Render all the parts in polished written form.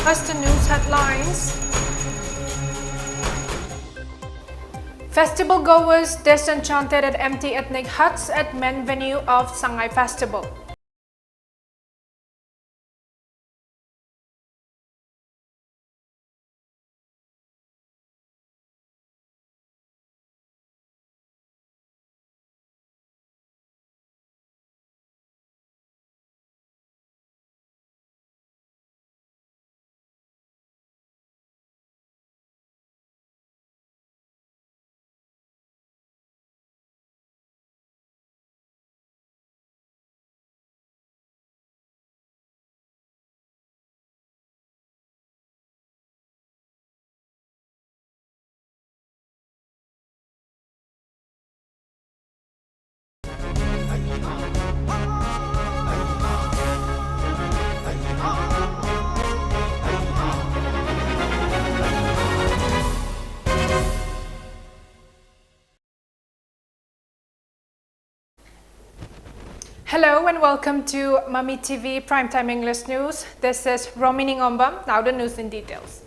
As the news headlines, festival goers disenchanted at empty ethnic huts at main venue of Sangay Festival. Hello and welcome to Mami TV Primetime English News. This is ROMEE NINGOMBAM. Now the news in details.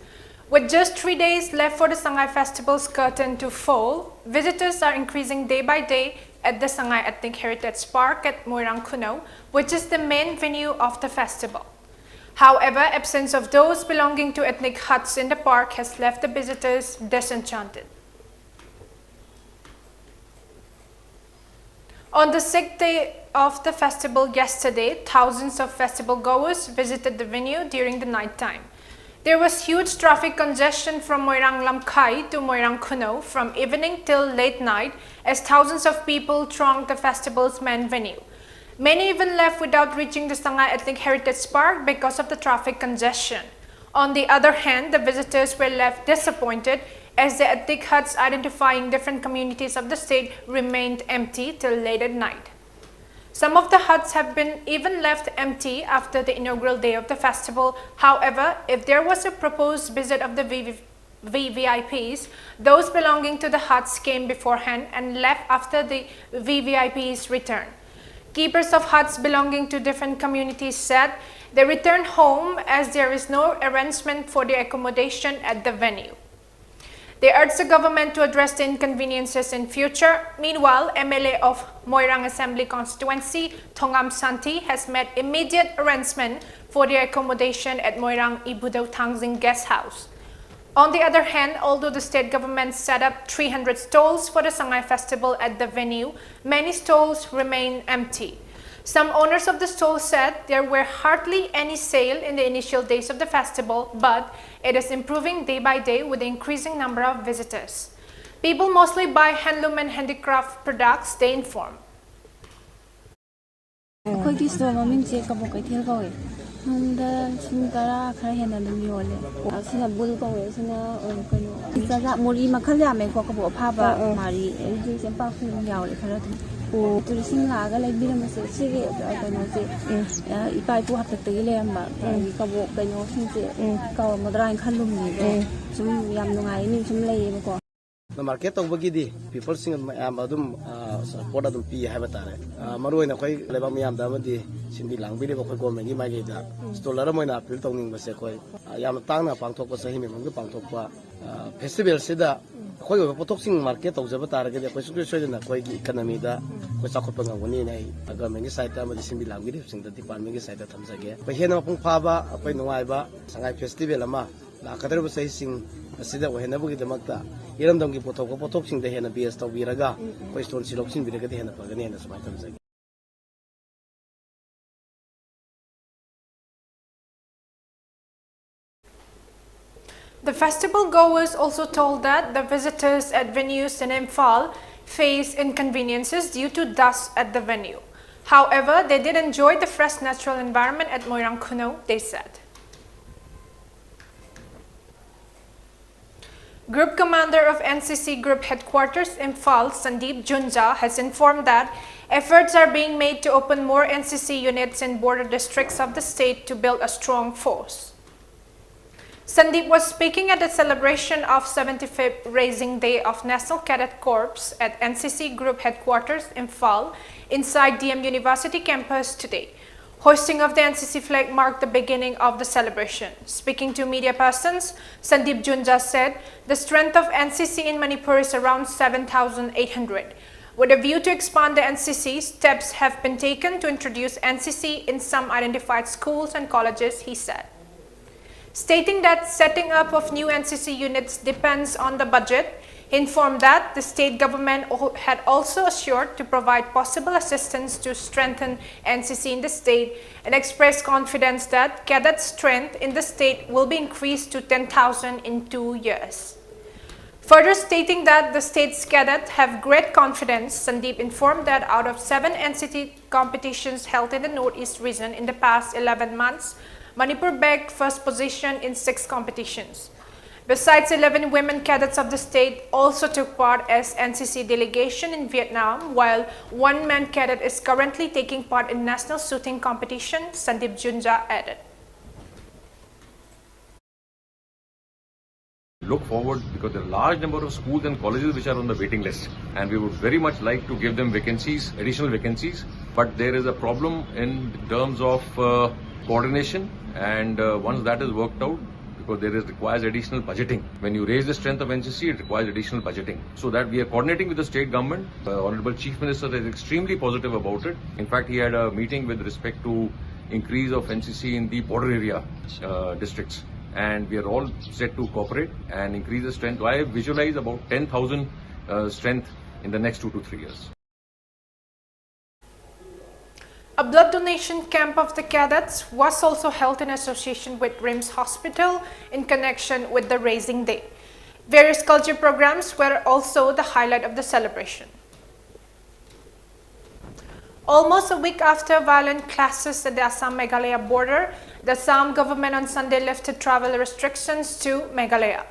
With just 3 days left for the Sangay Festival's curtain to fall, visitors are increasing day by day at the Sangay Ethnic Heritage Park at Moirang Kuno, which is the main venue of the festival. However, absence of those belonging to ethnic huts in the park has left the visitors disenchanted. On the 6th day of the festival yesterday, thousands of festival goers visited the venue during the night time. There was huge traffic congestion from Moirang Lamkai to Moirang Kuno from evening till late night as thousands of people thronged the festival's main venue. Many even left without reaching the Sangay Ethnic Heritage Park because of the traffic congestion. On the other hand, the visitors were left disappointed as the ethnic huts identifying different communities of the state remained empty till late at night. Some of the huts have been even left empty after the inaugural day of the festival. However, if there was a proposed visit of the VVIPs, those belonging to the huts came beforehand and left after the VVIPs returned. Keepers of huts belonging to different communities said they returned home as there is no arrangement for their accommodation at the venue. They urged the government to address the inconveniences in future. Meanwhile, MLA of Moirang Assembly Constituency, Thongam Santi, has made immediate arrangement for their accommodation at Moirang Ibudao Tangzing Guest House. On the other hand, although the state government set up 300 stalls for the Sangay Festival at the venue, many stalls remain empty. Some owners of the stalls said there were hardly any sale in the initial days of the festival, but it is improving day by day with the increasing number of visitors. People mostly buy handloom and handicraft products, they inform. Turising laga like bilang masih sige kano si ipai pu hapta tegi lemba kabo kano sinse kau madrain khalum ni sum yam nungai ni sum lei ko na market of bagidi people sing adum support adum pi haiba tare maru ina koi leba miyam da madi simbi langbi le koi government gi mai da stolar moina appeal tawning base koi yam tangna pangthok pa sahi me mong pangthok pa festival sida koi potok sing market tawjaba tare ge koi sukre soidena koi gi economy da koi chakhot pa ngani nei government gi side ta madi simbi langbi le sing da department gi side ta thamjage koi hena pung phaba koi nungai ba sangai festival ama la kadar ba sahi sing asida wahena bugi damakta iramdam gi potok sing da hena bs tawbiraga koi stone silopsin biraga de hena pagani hena smai thamjage. The festival goers also told that the visitors at venues in Imphal face inconveniences due to dust at the venue. However, they did enjoy the fresh natural environment at Moirang Kuno, they said. Group Commander of NCC Group Headquarters Imphal, Sandeep Junja, has informed that efforts are being made to open more NCC units in border districts of the state to build a strong force. Sandeep was speaking at the celebration of 75th Raising Day of National Cadet Corps at NCC Group Headquarters Imphal inside DM University campus today. Hoisting of the NCC flag marked the beginning of the celebration. Speaking to media persons, Sandeep Junja said the strength of NCC in Manipur is around 7,800. With a view to expand the NCC, steps have been taken to introduce NCC in some identified schools and colleges, he said. Stating that setting up of new NCC units depends on the budget, he informed that the state government had also assured to provide possible assistance to strengthen NCC in the state and expressed confidence that cadet strength in the state will be increased to 10,000 in 2 years. Further stating that the state's cadets have great confidence, Sandeep informed that out of 7 NCT competitions held in the Northeast region in the past 11 months, Manipur bagged first position in 6 competitions. Besides, 11 women cadets of the state also took part as NCC delegation in Vietnam, while 1 man cadet is currently taking part in national shooting competition, Sandeep Junja added. Look forward because there are a large number of schools and colleges which are on the waiting list, and we would very much like to give them vacancies, additional vacancies, but there is a problem in terms of coordination, and once that is worked out, because requires additional budgeting. When you raise the strength of NCC, it requires additional budgeting. So that we are coordinating with the state government. The Honorable Chief Minister is extremely positive about it. In fact, he had a meeting with respect to increase of NCC in the border area districts. And we are all set to cooperate and increase the strength. I visualize about 10,000 strength in the next 2 to 3 years. A blood donation camp of the cadets was also held in association with RIMS Hospital in connection with the Raising Day. Various culture programs were also the highlight of the celebration. Almost a week after violent clashes at the Assam-Meghalaya border, the Assam government on Sunday lifted travel restrictions to Meghalaya.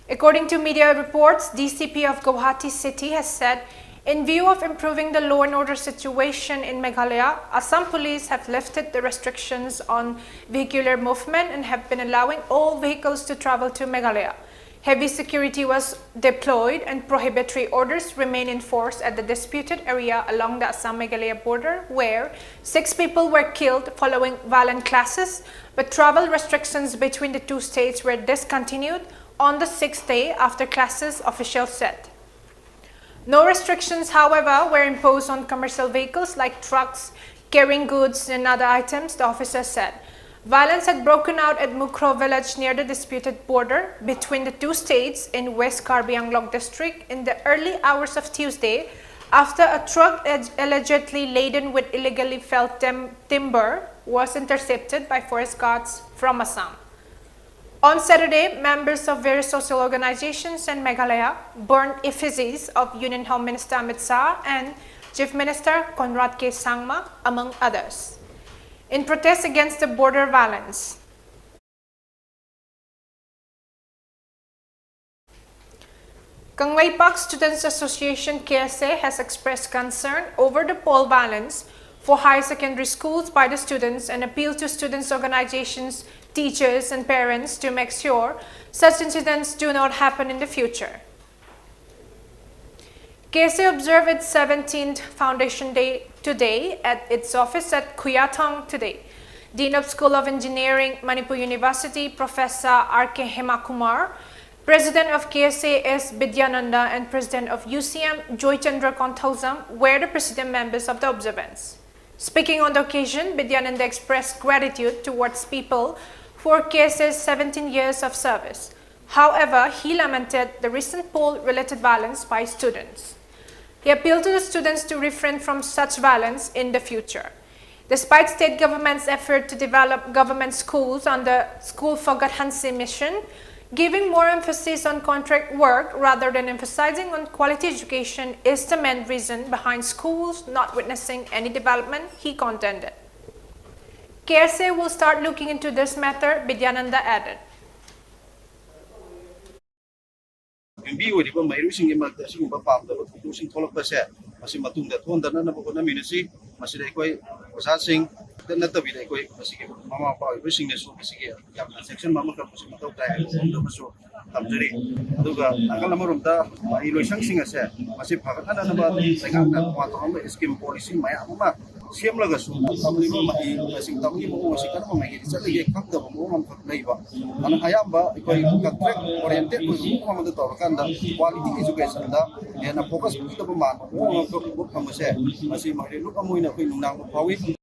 According to media reports, DCP of Guwahati City has said, in view of improving the law and order situation in Meghalaya, Assam police have lifted the restrictions on vehicular movement and have been allowing all vehicles to travel to Meghalaya. Heavy security was deployed and prohibitory orders remain in force at the disputed area along the Assam-Meghalaya border, where 6 people were killed following violent clashes, but travel restrictions between the 2 states were discontinued on the 6th day after clashes, officials said. No restrictions, however, were imposed on commercial vehicles like trucks carrying goods and other items, the officer said. Violence had broken out at Mukro village near the disputed border between the 2 states in West Karbi Anglong district in the early hours of Tuesday after a truck allegedly laden with illegally felled timber was intercepted by forest guards from Assam. On Saturday, members of various social organizations in Meghalaya burned effigies of Union Home Minister Amit Shah and Chief Minister Conrad K. Sangma, among others, in protest against the border violence. Kangwai Park Students Association KSA has expressed concern over the pole violence for higher secondary schools by the students and appealed to students' organizations, teachers and parents to make sure such incidents do not happen in the future. KSA observed its 17th Foundation Day today at its office at Kuyatong today. Dean of School of Engineering, Manipur University, Professor R.K. Hemakumar, President of KSA S. Bidyananda and President of UCM, Joy Chandra Konthausam, were the president members of the observance. Speaking on the occasion, Bidyananda expressed gratitude towards people for KSA's 17 years of service. However, he lamented the recent pole-related violence by students. He appealed to the students to refrain from such violence in the future. Despite state government's effort to develop government schools under School for Gadhansi mission, giving more emphasis on contract work rather than emphasizing on quality education is the main reason behind schools not witnessing any development, he contended. KSA will start looking into this matter, Bidyananda added. ꯁꯦꯝꯂꯒꯁꯨ ꯇꯝꯂꯤꯕ ꯃꯍꯩ ꯃꯁꯤꯡ ꯇꯝꯒꯤ ꯃꯑꯣꯡ ꯑꯁꯤ ꯀꯔꯝꯕ ꯃꯥꯏꯀꯩꯗ ꯆꯠꯂꯤꯒꯦ ꯈꯪꯗꯕ ꯃꯑꯣꯡ ꯑꯃꯈꯛ ꯂꯩꯕ ꯑꯗꯨꯅ ꯑꯌꯥꯝꯕ ꯑꯩꯈꯣꯏ ꯀꯟꯇ꯭ꯔꯦꯛ ꯑꯣꯔꯤꯌꯦꯟꯇꯦꯠ ꯑꯣꯏꯕ ꯃꯑꯣꯡ ꯑꯃꯗ ꯇꯧꯔꯀꯥꯟꯗ ꯀ꯭ꯋꯥꯂꯤꯇꯤ ꯏꯖꯨꯀꯦꯁꯟꯗ ꯍꯦꯟꯅ ꯐꯣꯀꯁ ꯄꯤꯗꯕ ꯃꯥꯟꯕ ꯃꯑꯣꯡ ꯑꯃꯈꯛ ꯎꯕ ꯐꯪꯕꯁꯦ ꯃꯁꯤ ꯃꯔꯦꯂꯨꯞ ꯑꯃ ꯑꯣꯏꯅ ꯑꯩꯈꯣꯏ ꯅꯨꯡꯅꯥꯡꯕ ꯐꯥꯎꯏ.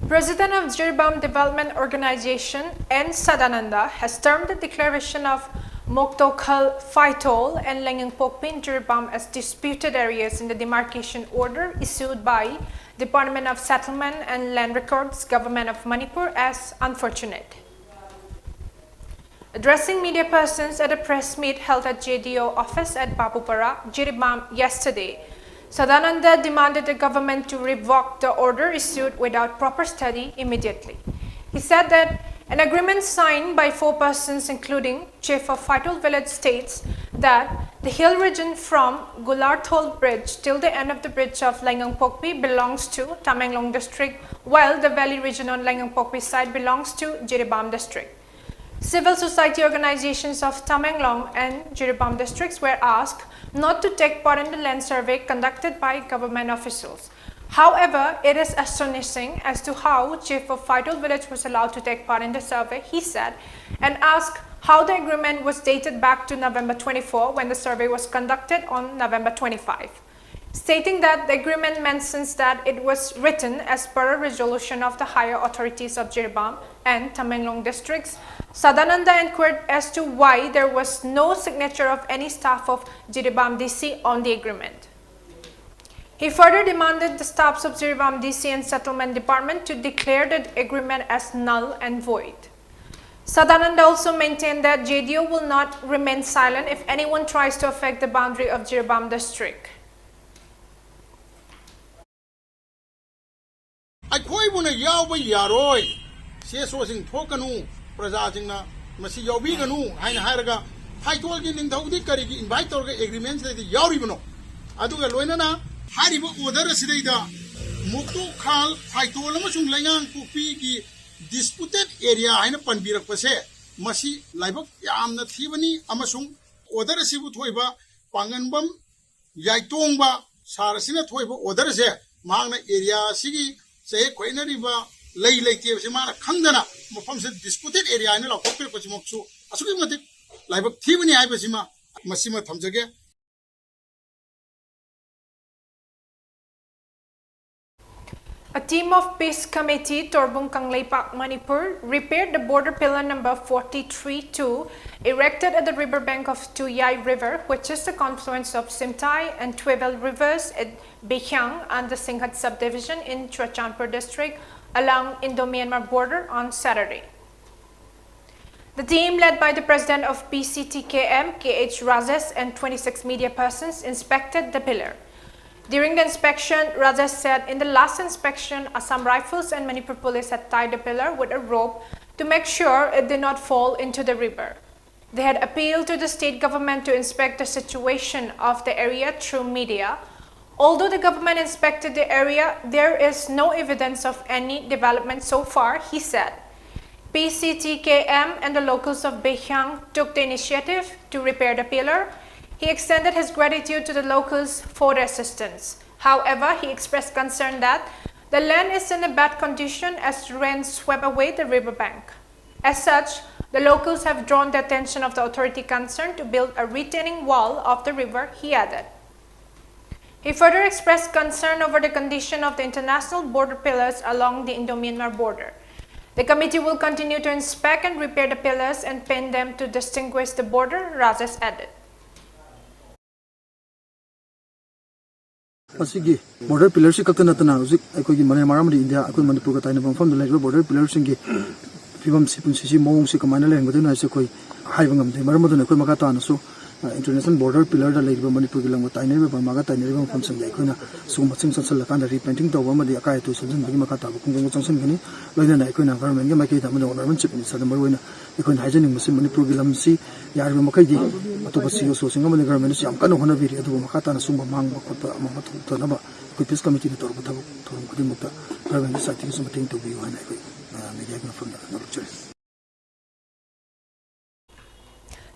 President of Jirbam Development Organization, N. Sadananda, has termed the declaration of Moktokhal, Phaitol, and Lengengpokpi in Jirbam as disputed areas in the demarcation order issued by Department of Settlement and Land Records, Government of Manipur, as unfortunate. Addressing media persons at a press meet held at JDO office at Babupara, Jirbam yesterday, Sadananda demanded the government to revoke the order issued without proper study immediately. He said that an agreement signed by 4 persons, including Chief of Phaitol Village, states that the hill region from Gularthol Bridge till the end of the bridge of Lengengpokpi belongs to Tamenglong district, while the valley region on Lengengpokpi side belongs to Jirbam district. Civil society organizations of Tamenglong and Jirbam districts were asked not to take part in the land survey conducted by government officials. However, it is astonishing as to how Chief of Phaitol Village was allowed to take part in the survey, he said, and asked how the agreement was dated back to November 24 when the survey was conducted on November 25. Stating that the agreement mentions that it was written as per a resolution of the higher authorities of Jirbam and Tamenglong districts, Sadananda inquired as to why there was no signature of any staff of Jirbam DC on the agreement. He further demanded the staffs of Jirbam DC and Settlement Department to declare the agreement as null and void. Sadananda also maintained that JDO will not remain silent if anyone tries to affect the boundary of Jirbam district. ꯑꯩꯈꯣꯏꯕꯨꯅ ꯌꯥꯎꯕ ꯌꯥꯔꯣꯏ ꯁꯦꯁꯣꯁꯤꯡ ꯊꯣꯛꯀꯅꯨ ꯄ꯭ꯔꯖꯥꯁꯤꯡꯅ ꯃꯁꯤ ꯌꯥꯎꯕꯤꯒꯅꯨ ꯍꯥꯏꯅ ꯍꯥꯏꯔꯒ ꯐꯥꯏꯇꯣꯜꯒꯤ ꯅꯤꯡꯊꯧꯗꯤ ꯀꯔꯤꯒꯤ invite ꯇꯧꯔꯒ ꯑꯦꯒ꯭ꯔꯤꯃꯦꯟꯠꯁꯤꯗ ꯌꯥꯎꯔꯤꯕꯅꯣ ꯑꯗꯨꯒ ꯂꯣꯏꯅꯅ ꯍꯥꯏꯔꯤꯕ ꯑꯣꯔꯗꯔ ꯑꯁꯤꯗꯩꯗ ꯃꯣꯛꯇꯣꯈꯥꯜ ꯐꯥꯏꯇꯣꯜ ꯑꯃꯁꯨꯡ ꯂꯩꯉꯥꯡꯄꯣꯛꯄꯤꯒꯤ ꯗꯤꯁꯄ꯭ꯌꯨꯇꯦꯠ ꯑꯦꯔꯤꯌꯥ ꯍꯥꯏꯅ ꯄꯟꯕꯤꯔꯛꯄꯁꯦ ꯃꯁꯤ ꯂꯥꯏꯕꯛ ꯌꯥꯝꯅ ꯊꯤꯕꯅꯤ ꯑꯃꯁꯨꯡ ꯑꯣꯔꯗꯔ ꯑꯁꯤꯕꯨ ꯊꯣꯏꯕ ꯄꯥꯡꯒꯟꯕꯝ ꯌꯥꯏꯇꯣꯡꯕ ꯁꯥꯔ ꯑꯁꯤꯅ ꯊꯣꯏꯕ ꯑꯣꯔꯗꯔ ꯑꯁꯦ ꯃꯍꯥꯛꯅ ꯑꯦꯔꯤꯌꯥ ꯑꯁꯤꯒꯤ ꯆꯍꯤ ꯈꯣꯏꯅꯔꯤꯕ ꯂꯩ ꯂꯩꯇꯦꯕꯁꯤ ꯃꯥꯅ ꯈꯪꯗꯅ ꯃꯐꯝꯁꯦ ꯗꯤꯁꯄ꯭ꯌꯨꯇꯦꯠ ꯑꯦꯔꯤꯌꯥ ꯍꯥꯏꯅ ꯂꯥꯎꯊꯣꯛꯄꯤꯔꯛꯄꯁꯤꯃꯛꯁꯨ ꯑꯁꯨꯛꯀꯤ ꯃꯇꯤꯛ ꯂꯥꯏꯕꯛ ꯊꯤꯕꯅꯤ ꯍꯥꯏꯕꯁꯤꯃ ꯃꯁꯤꯃ ꯊꯝꯖꯒꯦ. A team of Peace Committee, Torbung Kangleipak, Manipur, repaired the border pillar number 43-2 erected at the riverbank of Tuyai River, which is the confluence of Simtai and Twebel rivers at Behyang and the Singhat subdivision in Churachandpur district along Indo-Myanmar border on Saturday. The team, led by the president of PCTKM, KH Rajesh, and 26 media persons, inspected the pillar. During the inspection, Rajesh said in the last inspection, Assam Rifles and Manipur police had tied the pillar with a rope to make sure it did not fall into the river. They had appealed to the state government to inspect the situation of the area through media. Although the government inspected the area, there is no evidence of any development so far, he said. PCTKM and the locals of Behyang took the initiative to repair the pillar. He extended his gratitude to the locals for their assistance. However, he expressed concern that the land is in a bad condition as rain swept away the riverbank. As such, the locals have drawn the attention of the authority concerned to build a retaining wall of the river, he added. He further expressed concern over the condition of the international border pillars along the Indo-Myanmar border. The committee will continue to inspect and repair the pillars and paint them to distinguish the border, Rajesh added. Asigi border pillars si kakta natana uzik akoi gi Myanmar amadi India akoi Manipur ka taina bangfam da laiba border pillars singi fibam sipun si mong si kamana leng baduna se koi haibangam de maramoduna koi maka ta na so international border pillar da laiba Manipur gi lang taina ba maga taina ri bangfam sang dai koi na so maching san sala kan da repainting to ba madi akai to sanjin bagi maka ta ba kung changsan gani loina na koi na environment gi makai ta mana honorable chief minister da marwena ikoi haijening musim Manipur gi lam si yar ba makai di atoba si so singa mani government si am kan hona biri adu maka ta na sumba mang ba khotba ama ma thu na ba koi peace committee ni tor ba thab thorum kudi mukta government sa ti sum ting to bi wa na koi media gi from na lecture.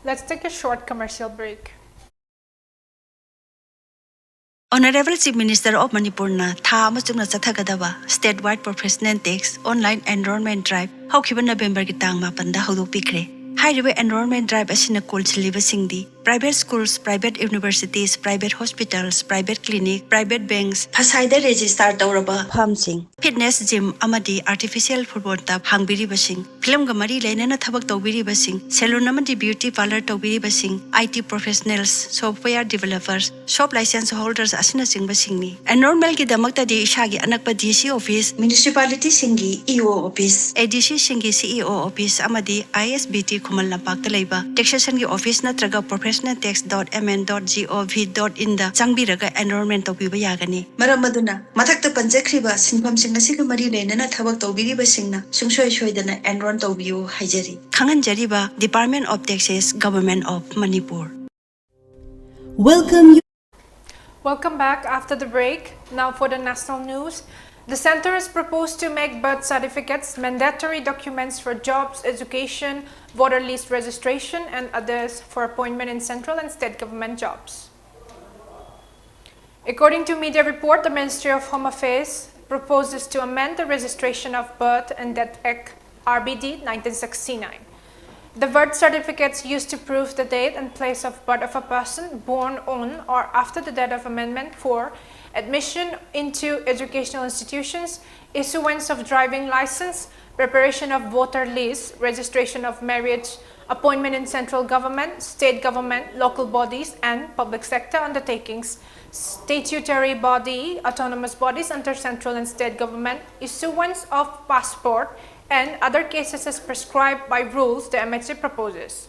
Let's take a short commercial break. Honorable Chief Minister of Manipur na tha amachung na chathagadaba statewide professional tax online enrollment drive haukiba November ki tang 8 da hodokpikre. Highway enrollment drive asina kolchiliba singdi private schools, private universities, private hospitals, private clinic, private banks phasaida register tawraba farmsing fitness gym amadi artificial football tab hangbiri basing film gamari lainana thabak tawbiri basing salon amadi beauty parlor tawbiri basing IT professionals, software developers, shop license holders asina sing basingni enrollment ki damakta di ishagi anakpa DC office, municipality singi EO office, ADC singi CEO office amadi ISBT Kumal Lampakta Laiba, taxation ki office natraga professionaltax.mn.gov.in da changbiraga enrollment tawbiba yagani. Maram maduna mathakta panjakriba sinpham sing asiga mari leina thabak tawbiriba singna sungsoi soidana enroll tawbiu haijari. Khanganjariba Department of Taxes, Government of Manipur. Welcome back after the break. Now for the national news. The center has proposed to make birth certificates mandatory documents for jobs, education, voter list registration, and others for appointment in central and state government jobs. According to media report, the Ministry of Home Affairs proposes to amend the Registration of Birth and Death Act RBD 1969. The birth certificates used to prove the date and place of birth of a person born on or after the date of Amendment 4, admission into educational institutions, issuance of driving license, preparation of voter list, registration of marriage, appointment in central government, state government, local bodies, and public sector undertakings, statutory body, autonomous bodies under central and state government, issuance of passport, and other cases as prescribed by rules the MHA proposes.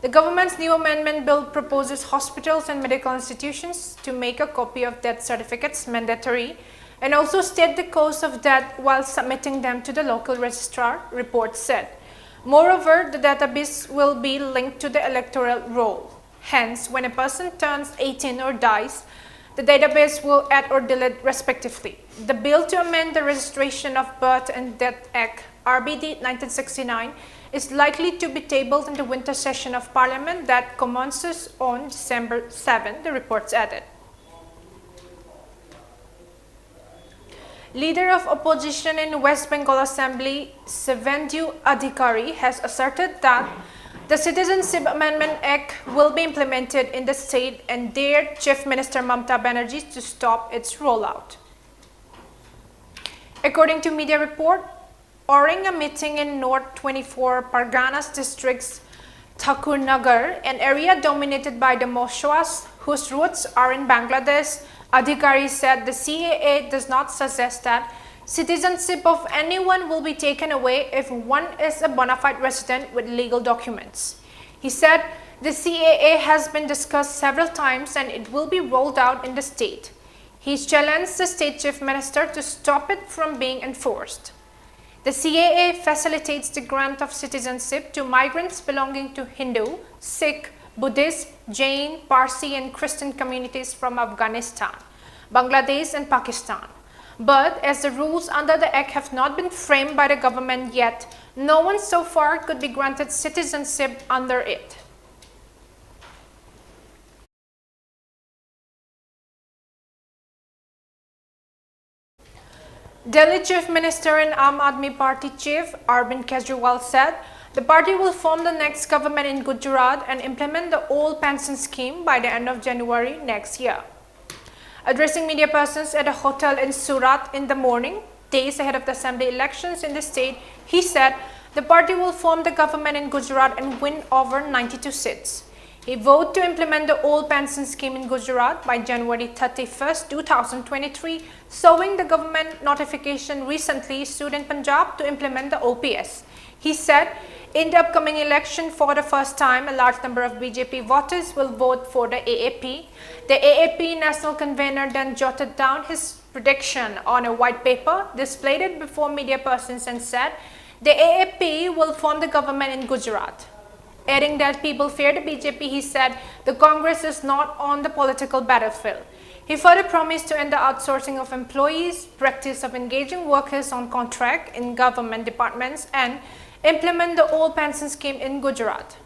The government's new amendment bill proposes hospitals and medical institutions to make a copy of death certificates mandatory and also state the cause of death while submitting them to the local registrar, report said. Moreover, the database will be linked to the electoral roll. Hence, when a person turns 18 or dies, the database will add or delete respectively. The bill to amend the Registration of Birth and Death Act RBD 1969 is likely to be tabled in the winter session of Parliament that commences on December 7, the reports added. Leader of opposition in West Bengal Assembly, Shivendu Adhikari, has asserted that the Citizenship Amendment Act will be implemented in the state and dared Chief Minister Mamata Banerjee to stop its rollout. According to media report, during a meeting in North 24 Parganas district's Thakurnagar, an area dominated by the Moshwas, whose roots are in Bangladesh, Adhikari said the CAA does not suggest that citizenship of anyone will be taken away if one is a bona fide resident with legal documents. He said the CAA has been discussed several times and it will be rolled out in the state. He challenged the state chief minister to stop it from being enforced. The CAA facilitates the grant of citizenship to migrants belonging to Hindu, Sikh, Buddhist, Jain, Parsi and Christian communities from Afghanistan, Bangladesh and Pakistan. But as the rules under the Act have not been framed by the government yet, no one so far could be granted citizenship under it. Delhi Chief Minister and Aam Aadmi Party Chief Arvind Kejriwal said the party will form the next government in Gujarat and implement the old pension scheme by the end of January next year. Addressing media persons at a hotel in Surat in the morning, days ahead of the assembly elections in the state, he said the party will form the government in Gujarat and win over 92 seats. He vowed to implement the old pension scheme in Gujarat by January 31, 2023, showing the government notification recently issued in Punjab to implement the OPS. He said, in the upcoming election, for the first time, a large number of BJP voters will vote for the AAP. The AAP national convener then jotted down his prediction on a white paper, displayed it before media persons and said, the AAP will form the government in Gujarat. Adding that people fear the BJP, he said the Congress is not on the political battlefield. He further promised to end the outsourcing of employees, practice of engaging workers on contract in government departments, and implement the old pension scheme in Gujarat.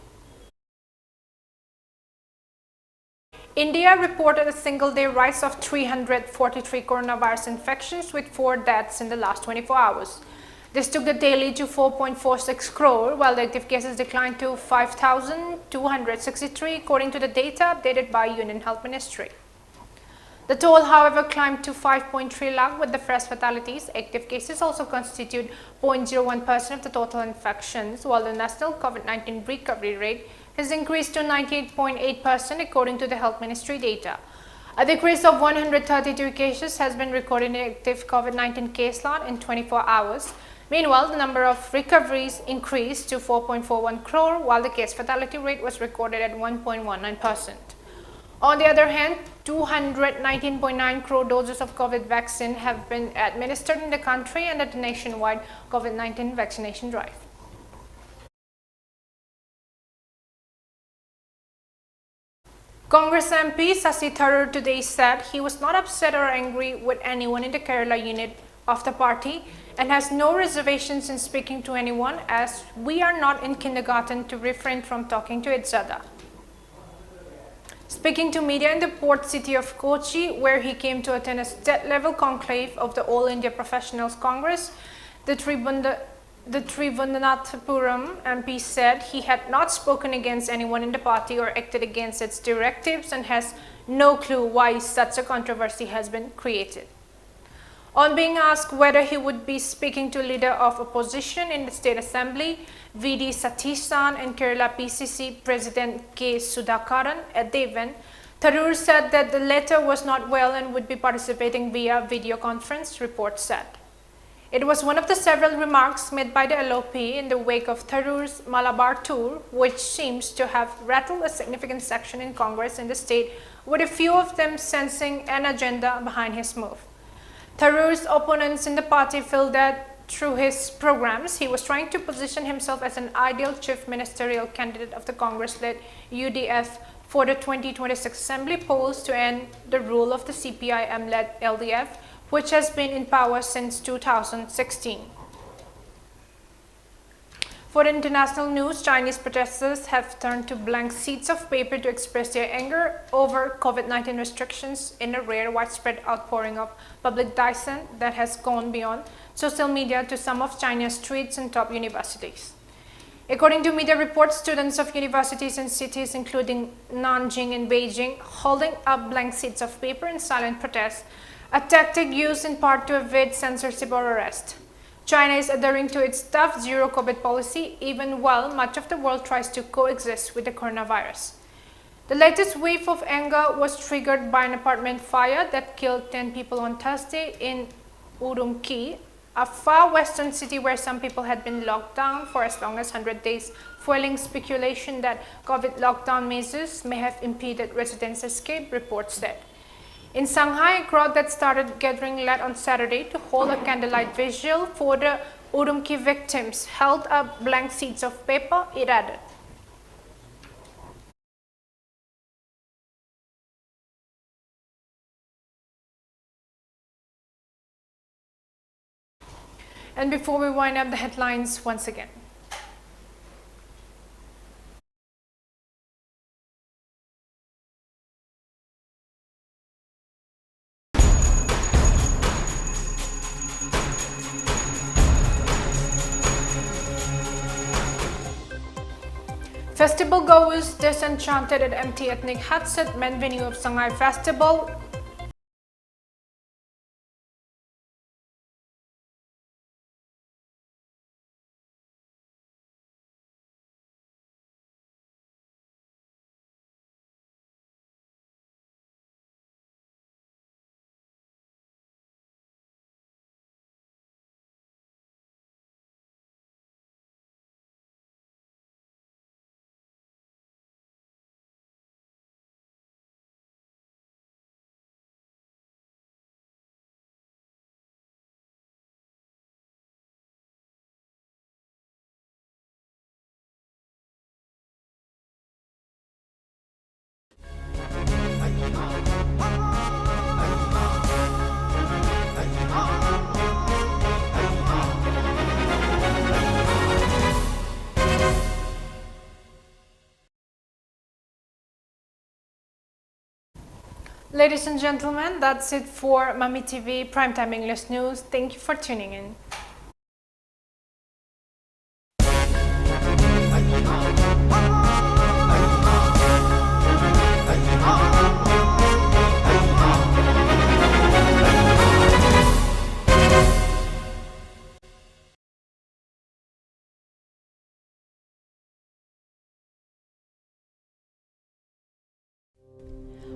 India reported a single-day rise of 343 coronavirus infections with 4 deaths in the last 24 hours. This took the daily to 4.46 crore, while the active cases declined to 5,263 according to the data updated by Union Health Ministry. The toll, however, climbed to 5.3 lakh with the fresh fatalities. Active cases also constitute 0.01% of the total infections, while the national COVID-19 recovery rate has increased to 98.8% according to the Health Ministry data. A decrease of 132 cases has been recorded in active COVID-19 case lot in 24 hours. Meanwhile, the number of recoveries increased to 4.41 crore, while the case fatality rate was recorded at 1.19%. On the other hand, 219.9 crore doses of COVID vaccine have been administered in the country under the nationwide COVID-19 vaccination drive. Congress MP Sasi Tharoor today said he was not upset or angry with anyone in the Kerala unit of the party and has no reservations in speaking to anyone, as we are not in kindergarten to refrain from talking to each other. Speaking to media in the port city of Kochi, where he came to attend a state-level conclave of the All India Professionals Congress, the Trivandanathpuram MP said he had not spoken against anyone in the party or acted against its directives and has no clue why such a controversy has been created. On being asked whether he would be speaking to leader of opposition in the State Assembly, VD Satishan, and Kerala PCC President K. Sudhakaran at the event, Tharoor said that the latter was not well and would be participating via video conference, report said. It was one of the several remarks made by the LOP in the wake of Tharoor's Malabar tour, which seems to have rattled a significant section in Congress in the state, with a few of them sensing an agenda behind his move. Tharoor's opponents in the party feel that through his programs, he was trying to position himself as an ideal chief ministerial candidate of the Congress-led UDF for the 2026 Assembly polls to end the rule of the CPIM-led LDF, which has been in power since 2016. For international news, Chinese protesters have turned to blank sheets of paper to express their anger over COVID-19 restrictions in a rare widespread outpouring of public dissent that has gone beyond social media to some of China's streets and top universities. According to media reports, students of universities and cities including Nanjing and Beijing holding up blank sheets of paper in silent protest, a tactic used in part to evade censorship or arrest. China is adhering to its tough zero-COVID policy, even while much of the world tries to coexist with the coronavirus. The latest wave of anger was triggered by an apartment fire that killed 10 people on Thursday in Urumqi, a far western city where some people had been locked down for as long as 100 days, fueling speculation that COVID lockdown measures may have impeded residents' escape, reports said. In Shanghai, a crowd that started gathering late on Saturday to hold a candlelight vigil for the Urumqi victims held up blank sheets of paper, it added. And before we wind up the headlines once again. Festival goers disenchanted at empty ethnic huts at main venue of Shanghai Festival Ladies and gentlemen, that's it for Mami TV Primetime English News. Thank you for tuning in.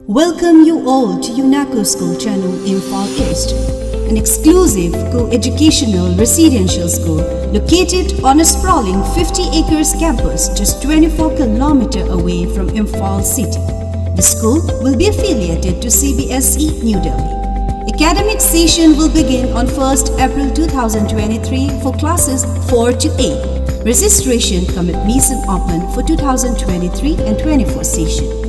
Welcome you all to UNACO School Channel Imphal East, an exclusive co-educational residential school located on a sprawling 50 acres campus just 24 km away from Imphal city. The school will be affiliated to CBSE New Delhi. Academic session will begin on 1st April 2023 for classes 4 to 8. Registration come admission open for 2023 and 24 session.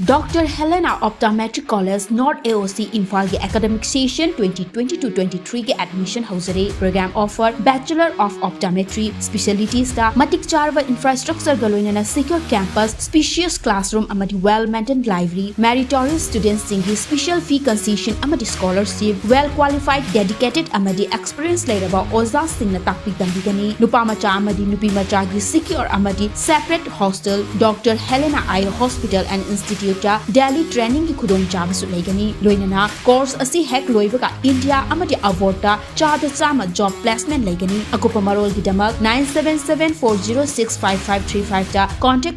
Dr. Helena Optometric College North AOC Imphal के academic session 2022-23 के admission hausare program offer Bachelor of Optometry specialties का matik charva infrastructure galoina secure campus spacious classroom amadi well maintained library meritorious students singi special fee concession amadi scholarship well qualified dedicated amadi experience lairaba oza singna takpi tambigani nupa macha amadi nupi macha gi secure amadi separate hostel Dr. Helena Eye Hospital and Institute Delhi training की खुदों चाव सुलेगनी लोइनना course असी हेक लोइबका India अमदी award चाद Chama job placement लेगनी अकुपा Marol की दमक 9774065535 ता contact